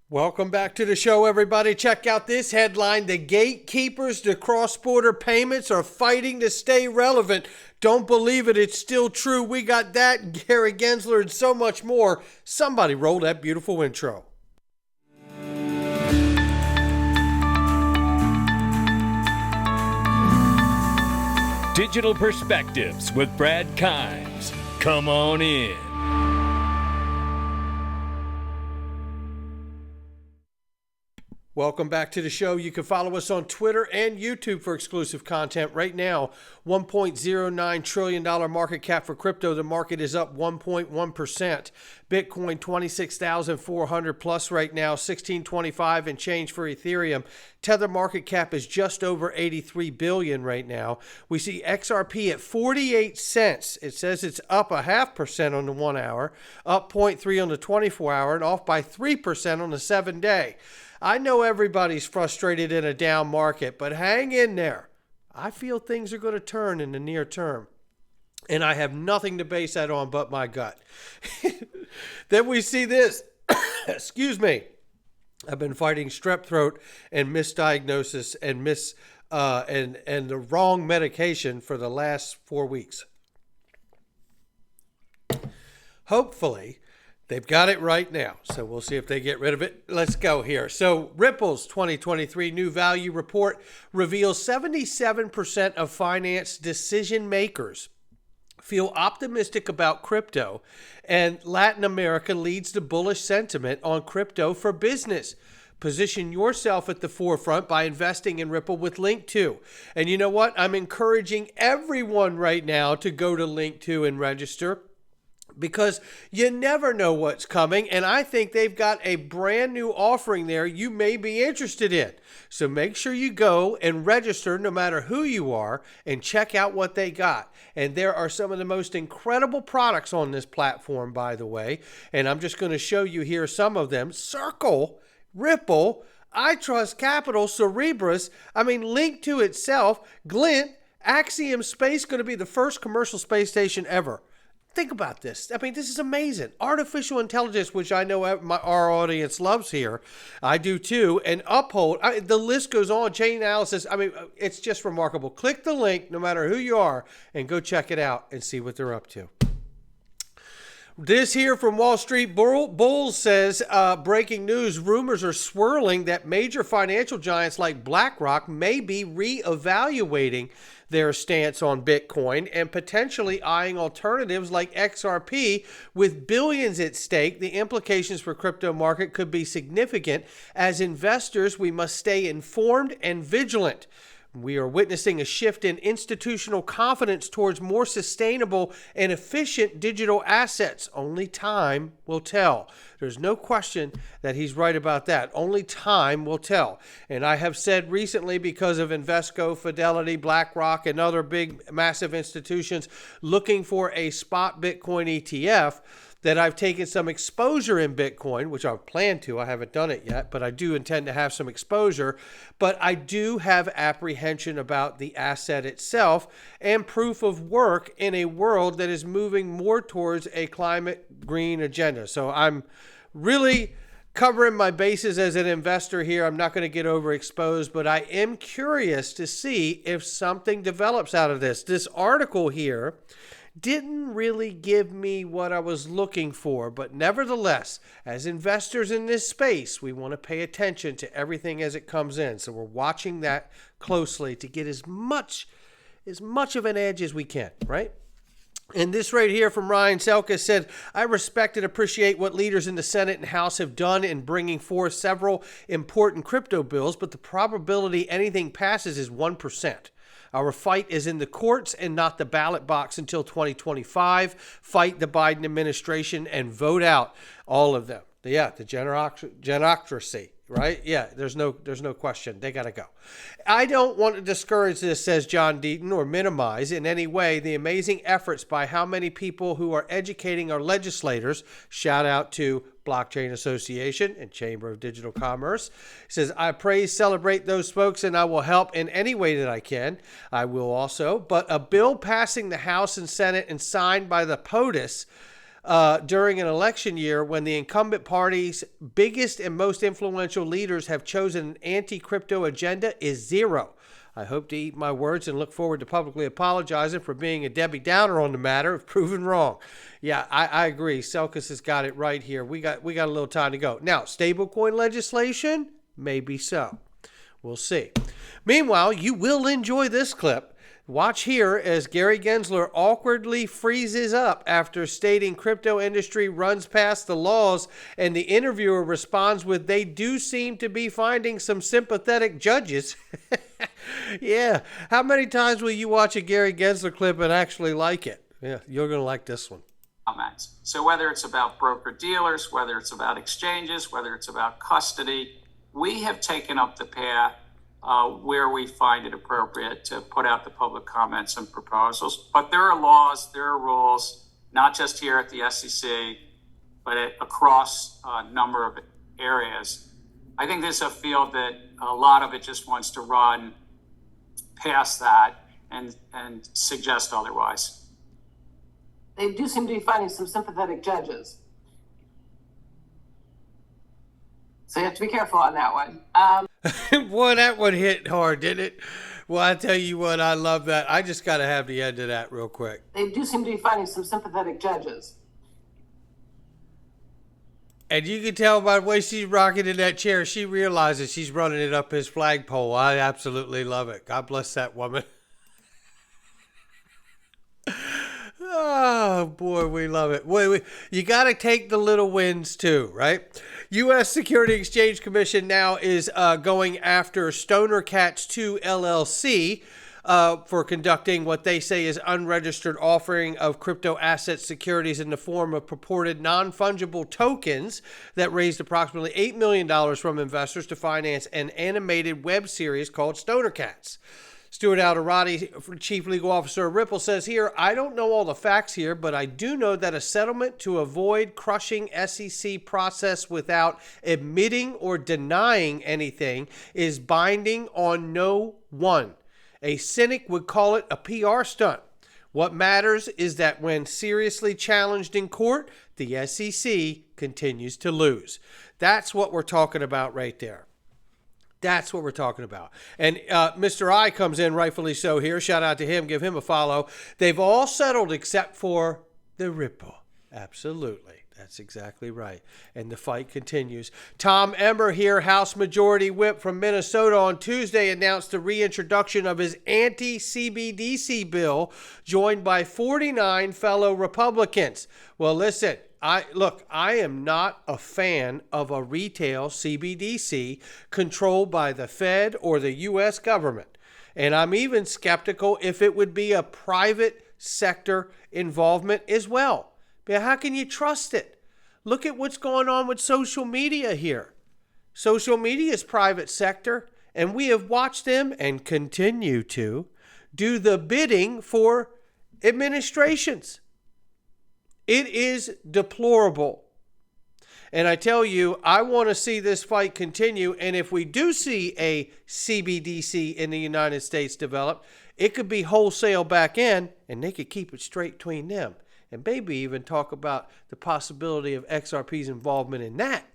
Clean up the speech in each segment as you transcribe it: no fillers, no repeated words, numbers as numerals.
Welcome back to the show, everybody. Check out this headline. The gatekeepers to cross-border payments are fighting to stay relevant. Don't believe it. It's still true. We got that, Gary Gensler, and so much more. Somebody roll that beautiful intro. Digital Perspectives with Brad Kimes. Come on in. Welcome back to the show. You can follow us on Twitter and YouTube for exclusive content. Right now, $1.09 trillion market cap for crypto. The market is up 1.1%. Bitcoin, 26,400 plus right now, 1625 and change for Ethereum. Tether market cap is just over 83 billion right now. We see XRP at 48 cents. It says it's up 0.5% on the 1 hour, up 0.3 on the 24 hour, and off by 3% on the 7 day. I know everybody's frustrated in a down market, but hang in there. I feel things are going to turn in the near term. And I have nothing to base that on but my gut. Then we see this. Excuse me. I've been fighting strep throat and misdiagnosis and and the wrong medication for the last 4 weeks. Hopefully, they've got it right now, so we'll see if they get rid of it. Let's go here. So Ripple's 2023 New Value Report reveals 77% of finance decision makers feel optimistic about crypto, and Latin America leads the bullish sentiment on crypto for business. Position yourself at the forefront by investing in Ripple with Linqto. And you know what? I'm encouraging everyone right now to go to Linqto and register, because you never know what's coming, and I think they've got a brand new offering there you may be interested in. So make sure you go and register no matter who you are and check out what they got. And there are some of the most incredible products on this platform, by the way, and I'm just going to show you here some of them. Circle, Ripple, I Trust Capital, Cerebras, Linqto itself, Glint, Axiom Space, going to be the first commercial space station ever. Think about this. This is amazing. Artificial intelligence, which I know our audience loves here. I do too. And Uphold. The list goes on. Chain analysis. It's just remarkable. Click the link, no matter who you are, and go check it out and see what they're up to. This here from Wall Street Bulls says, breaking news, rumors are swirling that major financial giants like BlackRock may be reevaluating their stance on Bitcoin and potentially eyeing alternatives like XRP. With billions at stake, the implications for crypto market could be significant. As investors, we must stay informed and vigilant. We are witnessing a shift in institutional confidence towards more sustainable and efficient digital assets. Only time will tell. There's no question that he's right about that. Only time will tell. And I have said recently, because of Invesco, Fidelity, BlackRock, and other big, massive institutions looking for a spot Bitcoin ETF, that I've taken some exposure in Bitcoin, which I plan to. I haven't done it yet, but I do intend to have some exposure. But I do have apprehension about the asset itself and proof of work in a world that is moving more towards a climate green agenda. So I'm really covering my bases as an investor here. I'm not going to get overexposed, but I am curious to see if something develops out of this. This article here didn't really give me what I was looking for, but nevertheless, as investors in this space, we want to pay attention to everything as it comes in. So we're watching that closely to get as much of an edge as we can, right? And this right here from Ryan Selka said, I respect and appreciate what leaders in the Senate and House have done in bringing forth several important crypto bills, but the probability anything passes is 1%. Our fight is in the courts and not the ballot box until 2025. Fight the Biden administration and vote out all of them. Yeah, the genocracy, right? Yeah, there's no question. They got to go. I don't want to discourage this, says John Deaton, or minimize in any way the amazing efforts by how many people who are educating our legislators. Shout out to Blockchain Association and Chamber of Digital Commerce. He says, I praise, celebrate those folks, and I will help in any way that I can. I will also. But a bill passing the House and Senate and signed by the POTUS during an election year when the incumbent party's biggest and most influential leaders have chosen an anti-crypto agenda is zero. I hope to eat my words and look forward to publicly apologizing for being a Debbie Downer on the matter if proven wrong. Yeah, I agree. Selkis has got it right here. We got a little time to go. Now, stablecoin legislation? Maybe so. We'll see. Meanwhile, you will enjoy this clip. Watch here as Gary Gensler awkwardly freezes up after stating crypto industry runs past the laws, and the interviewer responds with, "They do seem to be finding some sympathetic judges." Yeah. How many times will you watch a Gary Gensler clip and actually like it? Yeah, you're going to like this one. So whether it's about broker-dealers, whether it's about exchanges, whether it's about custody, we have taken up the path where we find it appropriate to put out the public comments and proposals. But there are laws, there are rules, not just here at the SEC, but across a number of areas. I think this is a field that a lot of it just wants to run past that and suggest otherwise. They do seem to be finding some sympathetic judges. So you have to be careful on that one. Boy, that one hit hard, didn't it? Well, I tell you what, I love that. I just got to have the end of that real quick. They do seem to be finding some sympathetic judges. And you can tell by the way she's rocking in that chair, she realizes she's running it up his flagpole. I absolutely love it. God bless that woman. Oh, boy, we love it. You got to take the little wins, too, right? U.S. Security Exchange Commission now is going after Stoner Cats 2 LLC for conducting what they say is unregistered offering of crypto asset securities in the form of purported non-fungible tokens that raised approximately $8 million from investors to finance an animated web series called Stoner Cats. Stuart Alderati, Chief Legal Officer of Ripple, says here, "I don't know all the facts here, but I do know that a settlement to avoid crushing SEC process without admitting or denying anything is binding on no one. A cynic would call it a PR stunt. What matters is that when seriously challenged in court, the SEC continues to lose." That's what we're talking about right there. That's what we're talking about. And Mr. I comes in, rightfully so here. Shout out to him. Give him a follow. They've all settled except for the Ripple. Absolutely. That's exactly right. And the fight continues. Tom Emmer here, House Majority Whip from Minnesota, on Tuesday announced the reintroduction of his anti-CBDC bill, joined by 49 fellow Republicans. Well, listen. I am not a fan of a retail CBDC controlled by the Fed or the U.S. government. And I'm even skeptical if it would be a private sector involvement as well. But how can you trust it? Look at what's going on with social media here. Social media is private sector, and we have watched them and continue to do the bidding for administrations. It is deplorable. And I tell you, I want to see this fight continue. And if we do see a CBDC in the United States develop, it could be wholesale back in, and they could keep it straight between them. And maybe even talk about the possibility of XRP's involvement in that.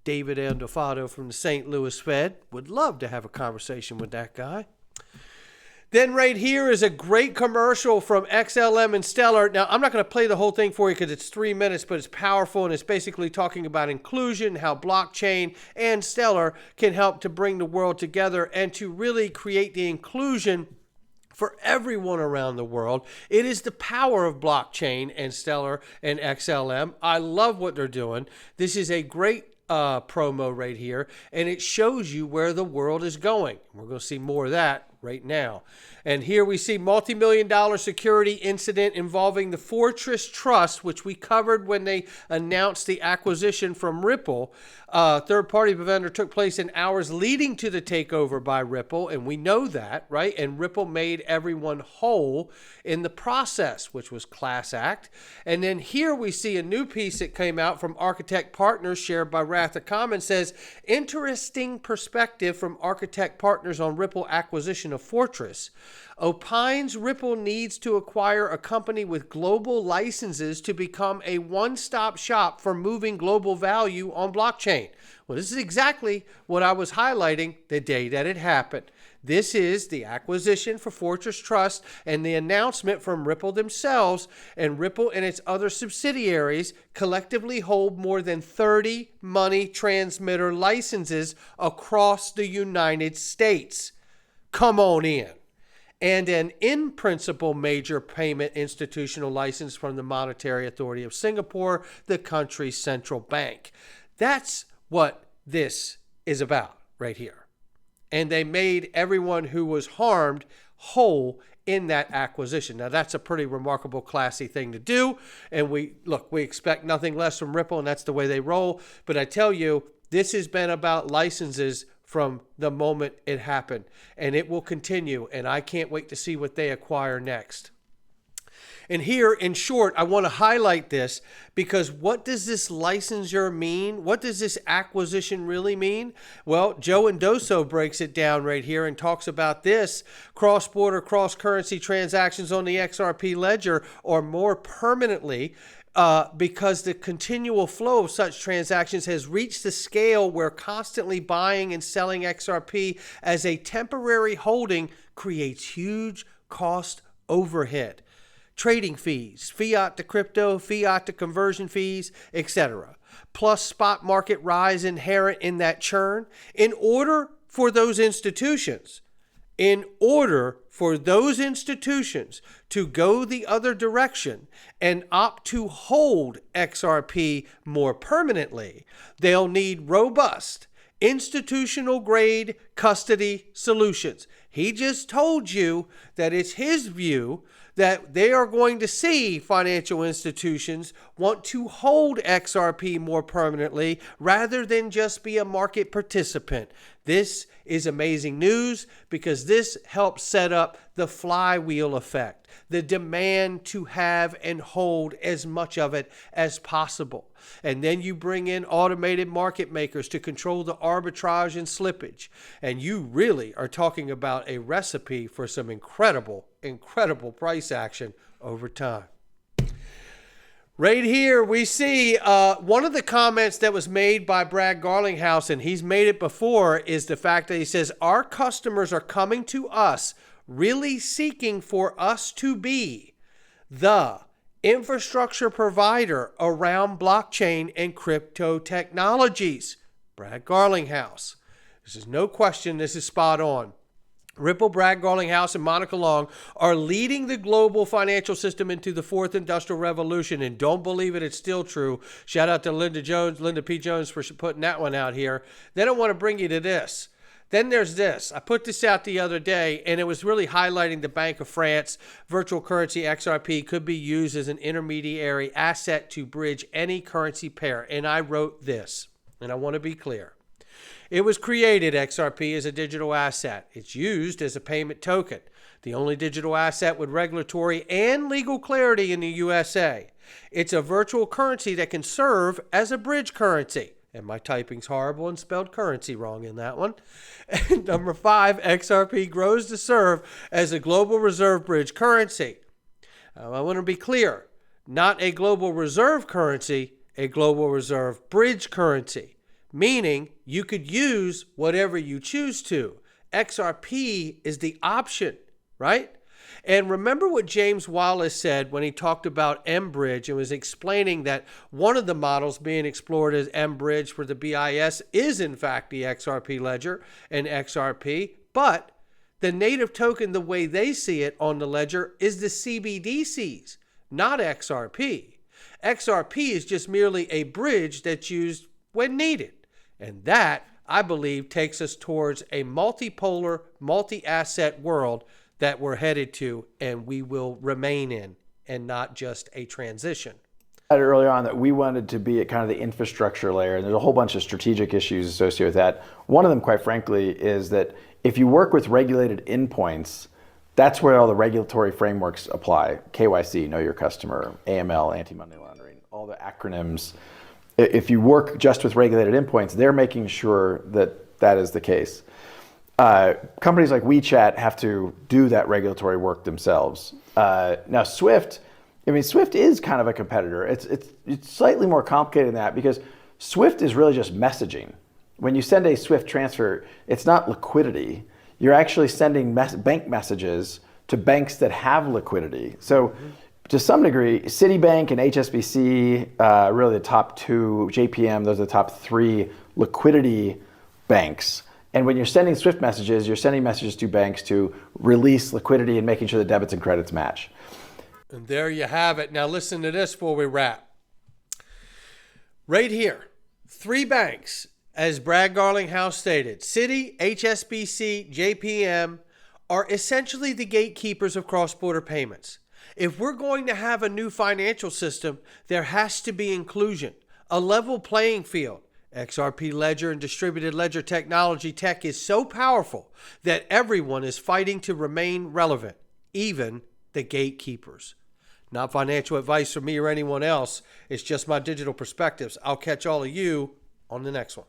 David Andofato from the St. Louis Fed would love to have a conversation with that guy. Then right here is a great commercial from XLM and Stellar. Now, I'm not going to play the whole thing for you because it's 3 minutes, but it's powerful, and it's basically talking about inclusion, how blockchain and Stellar can help to bring the world together and to really create the inclusion for everyone around the world. It is the power of blockchain and Stellar and XLM. I love what they're doing. This is a great promo right here, and it shows you where the world is going. We're going to see more of that right now. And here we see multi-million-dollar security incident involving the Fortress Trust, which we covered when they announced the acquisition from Ripple. Third-party vendor took place in hours leading to the takeover by Ripple, and we know that, right? And Ripple made everyone whole in the process, which was class act. And then here we see a new piece that came out from Architect Partners, shared by Wrath of Common says, interesting perspective from Architect Partners on Ripple acquisition of Fortress. Opines Ripple needs to acquire a company with global licenses to become a one-stop shop for moving global value on blockchain. Well, this is exactly what I was highlighting the day that it happened. This is the acquisition for Fortress Trust and the announcement from Ripple themselves, and Ripple and its other subsidiaries collectively hold more than 30 money transmitter licenses across the United States. Come on in. And an in-principle major payment institutional license from the Monetary Authority of Singapore, the country's central bank. That's what this is about right here. And they made everyone who was harmed whole in that acquisition. Now, that's a pretty remarkable, classy thing to do. And we expect nothing less from Ripple, and that's the way they roll. But I tell you, this has been about licenses from the moment it happened. And it will continue. And I can't wait to see what they acquire next. And here, in short, I want to highlight this because what does this licensure mean? What does this acquisition really mean? Well, Joe Indoso breaks it down right here and talks about this. Cross-border, cross-currency transactions on the XRP ledger are more permanently because the continual flow of such transactions has reached the scale where constantly buying and selling XRP as a temporary holding creates huge cost overhead. Trading fees, fiat to crypto, fiat to conversion fees, etc. Plus spot market rise inherent in that churn. In order for those institutions to go the other direction and opt to hold XRP more permanently, they'll need robust institutional grade custody solutions. He just told you that it's his view that they are going to see financial institutions want to hold XRP more permanently rather than just be a market participant. This is amazing news because this helps set up the flywheel effect, the demand to have and hold as much of it as possible. And then you bring in automated market makers to control the arbitrage and slippage. And you really are talking about a recipe for some incredible price action over time. Right here, we see one of the comments that was made by Brad Garlinghouse, and he's made it before, is the fact that he says, our customers are coming to us really seeking for us to be the infrastructure provider around blockchain and crypto technologies. Brad Garlinghouse. This is no question. This is spot on. Ripple, Brad Garlinghouse, and Monica Long are leading the global financial system into the fourth industrial revolution. And don't believe it, it's still true. Shout out to Linda P. Jones for putting that one out here. Then I want to bring you to this. Then there's this. I put this out the other day, and it was really highlighting the Bank of France. Virtual currency XRP could be used as an intermediary asset to bridge any currency pair. And I wrote this, and I want to be clear. It was created, XRP, as a digital asset. It's used as a payment token, the only digital asset with regulatory and legal clarity in the USA. It's a virtual currency that can serve as a bridge currency. And my typing's horrible and spelled currency wrong in that one. And number 5, XRP grows to serve as a global reserve bridge currency. I want to be clear, not a global reserve currency, a global reserve bridge currency, meaning you could use whatever you choose to. XRP is the option, right? And remember what James Wallace said when he talked about mBridge and was explaining that one of the models being explored as mBridge for the BIS is in fact the XRP ledger and XRP, but the native token, the way they see it on the ledger, is the CBDCs, not XRP. XRP is just merely a bridge that's used when needed. And that, I believe, takes us towards a multipolar, multi-asset world that we're headed to and we will remain in, and not just a transition. I said earlier on that we wanted to be at kind of the infrastructure layer, and there's a whole bunch of strategic issues associated with that. One of them, quite frankly, is that if you work with regulated endpoints, that's where all the regulatory frameworks apply. KYC, know your customer, AML, anti-money laundering, all the acronyms. if you work just with regulated endpoints, they're making sure that that is the case. Companies like WeChat have to do that regulatory work themselves. Now Swift, Swift is kind of a competitor. It's slightly more complicated than that because Swift is really just messaging. When you send a Swift transfer, it's not liquidity. You're actually sending bank messages to banks that have liquidity. So to some degree, Citibank and HSBC, really the top two, JPM, those are the top three liquidity banks. And when you're sending Swift messages, you're sending messages to banks to release liquidity and making sure the debits and credits match. And there you have it. Now listen to this before we wrap. Right here, 3 banks, as Brad Garlinghouse stated, Citi, HSBC, JPM, are essentially the gatekeepers of cross-border payments. If we're going to have a new financial system, there has to be inclusion, a level playing field. XRP Ledger and distributed ledger technology tech is so powerful that everyone is fighting to remain relevant, even the gatekeepers. Not financial advice from me or anyone else. It's just my digital perspectives. I'll catch all of you on the next one.